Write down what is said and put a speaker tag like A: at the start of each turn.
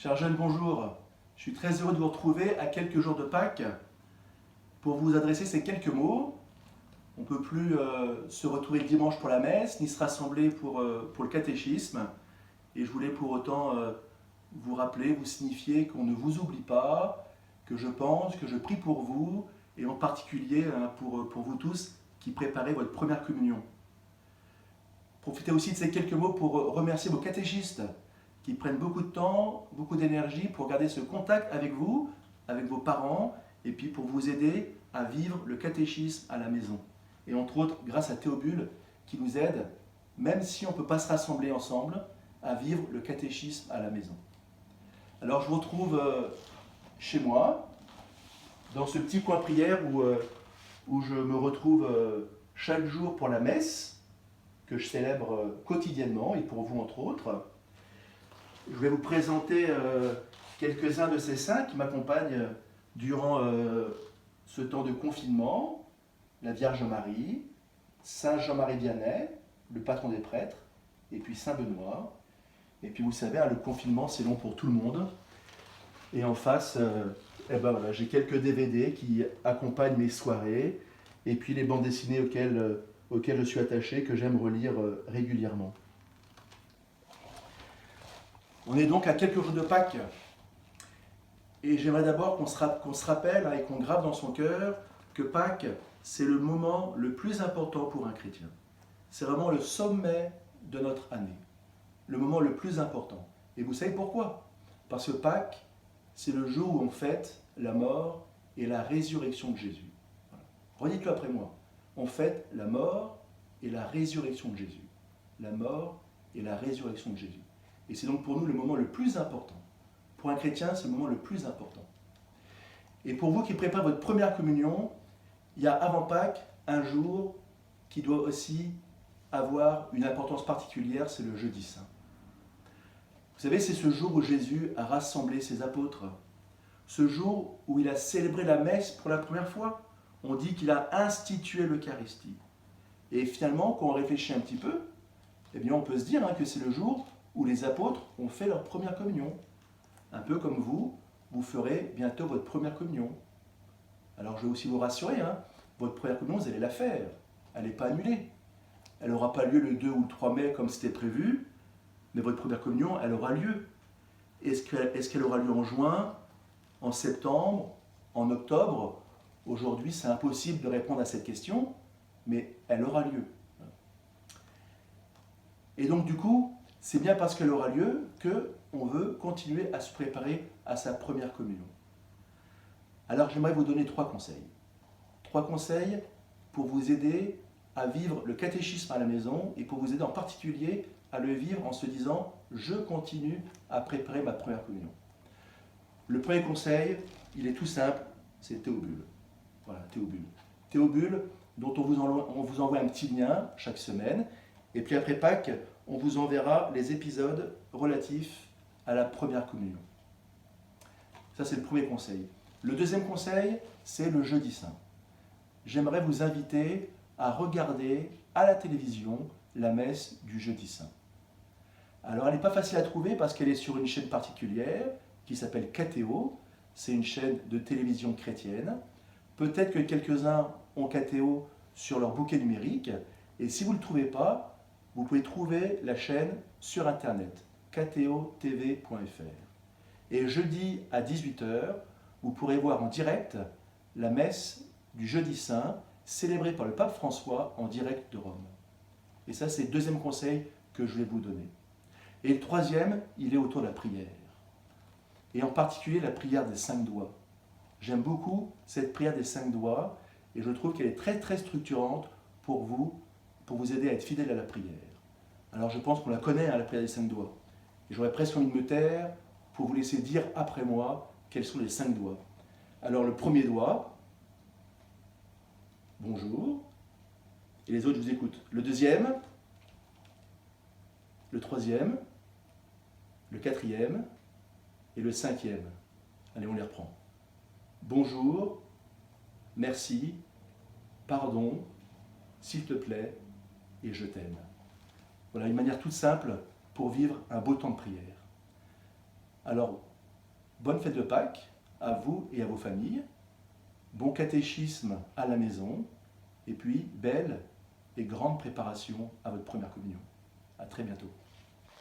A: Chers jeunes, bonjour. Je suis très heureux de vous retrouver à quelques jours de Pâques pour vous adresser ces quelques mots. On ne peut plus se retrouver le dimanche pour la messe, ni se rassembler pour le catéchisme. Et je voulais pour autant vous rappeler, vous signifier qu'on ne vous oublie pas, que je pense, que je prie pour vous, et en particulier pour vous tous qui préparez votre première communion. Profitez aussi de ces quelques mots pour remercier vos catéchistes qui prennent beaucoup de temps, beaucoup d'énergie pour garder ce contact avec vous, avec vos parents, et puis pour vous aider à vivre le catéchisme à la maison. Et entre autres, grâce à Théobule, qui nous aide, même si on ne peut pas se rassembler ensemble, à vivre le catéchisme à la maison. Alors je vous retrouve chez moi, dans ce petit coin prière où je me retrouve chaque jour pour la messe, que je célèbre quotidiennement, et pour vous entre autres. Je vais vous présenter quelques-uns de ces saints qui m'accompagnent durant ce temps de confinement. La Vierge Marie, Saint Jean-Marie Vianney, le patron des prêtres, et puis Saint Benoît. Et puis vous savez, le confinement c'est long pour tout le monde. Et en face, voilà, j'ai quelques DVD qui accompagnent mes soirées, et puis les bandes dessinées auxquelles je suis attaché, que j'aime relire régulièrement. On est donc à quelques jours de Pâques, et j'aimerais d'abord qu'on se rappelle et qu'on grave dans son cœur que Pâques, c'est le moment le plus important pour un chrétien. C'est vraiment le sommet de notre année, le moment le plus important. Et vous savez pourquoi? Parce que Pâques, c'est le jour où on fête la mort et la résurrection de Jésus. Voilà. Redites-le après moi. On fête la mort et la résurrection de Jésus. La mort et la résurrection de Jésus. Et c'est donc pour nous le moment le plus important. Pour un chrétien, c'est le moment le plus important. Et pour vous qui préparez votre première communion, il y a avant Pâques un jour qui doit aussi avoir une importance particulière, c'est le jeudi saint. Vous savez, c'est ce jour où Jésus a rassemblé ses apôtres. Ce jour où il a célébré la messe pour la première fois. On dit qu'il a institué l'Eucharistie. Et finalement, quand on réfléchit un petit peu, eh bien, on peut se dire que c'est le jour où les apôtres ont fait leur première communion. Un peu comme vous ferez bientôt votre première communion. Alors je vais aussi vous rassurer, votre première communion, vous allez la faire. Elle n'est pas annulée. Elle n'aura pas lieu le 2 ou le 3 mai comme c'était prévu, mais votre première communion, elle aura lieu. Est-ce qu'elle aura lieu en juin, en septembre, en octobre? Aujourd'hui, c'est impossible de répondre à cette question, mais elle aura lieu. Et donc du coup, c'est bien parce qu'elle aura lieu qu'on veut continuer à se préparer à sa première communion. Alors j'aimerais vous donner 3 conseils. 3 conseils pour vous aider à vivre le catéchisme à la maison et pour vous aider en particulier à le vivre en se disant « je continue à préparer ma première communion ». Le premier conseil, il est tout simple, c'est Théobule. Voilà, Théobule. Théobule, dont on vous envoie un petit lien chaque semaine. Et puis après Pâques, on vous enverra les épisodes relatifs à la première communion. Ça, c'est le premier conseil. Le deuxième conseil, c'est le jeudi saint. J'aimerais vous inviter à regarder à la télévision la messe du jeudi saint. Alors, elle n'est pas facile à trouver parce qu'elle est sur une chaîne particulière qui s'appelle KTO. C'est une chaîne de télévision chrétienne. Peut-être que quelques-uns ont KTO sur leur bouquet numérique. Et si vous ne le trouvez pas, vous pouvez trouver la chaîne sur Internet, ktotv.fr. Et jeudi à 18 h, vous pourrez voir en direct la messe du jeudi saint, célébrée par le pape François en direct de Rome. Et ça, c'est le deuxième conseil que je vais vous donner. Et le troisième, il est autour de la prière. Et en particulier la prière des 5 doigts. J'aime beaucoup cette prière des 5 doigts et je trouve qu'elle est très très structurante pour vous aider à être fidèle à la prière. Alors je pense qu'on la connaît, la prière des 5 doigts. Et j'aurais presque envie de me taire pour vous laisser dire après moi quels sont les 5 doigts. Alors le premier doigt, bonjour, et les autres je vous écoute. Le deuxième, le troisième, le quatrième et le 5e. Allez, on les reprend. Bonjour, merci, pardon, s'il te plaît, et je t'aime. Voilà une manière toute simple pour vivre un beau temps de prière. Alors, bonne fête de Pâques à vous et à vos familles, bon catéchisme à la maison, et puis belle et grande préparation à votre première communion. À très bientôt.